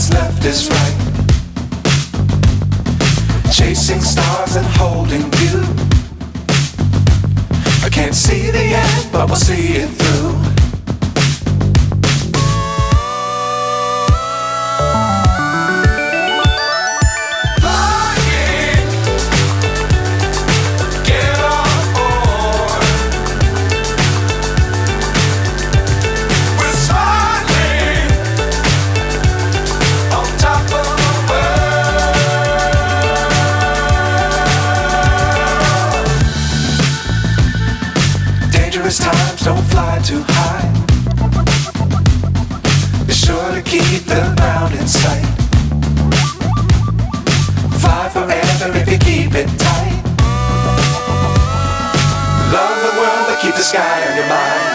what's left is right. Chasing stars and holding you. I can't see the end, but we'll see it through. Times don't fly too high. Be sure to keep the ground in sight. Fly forever if you keep it tight. Love the world, but keep the sky on your mind.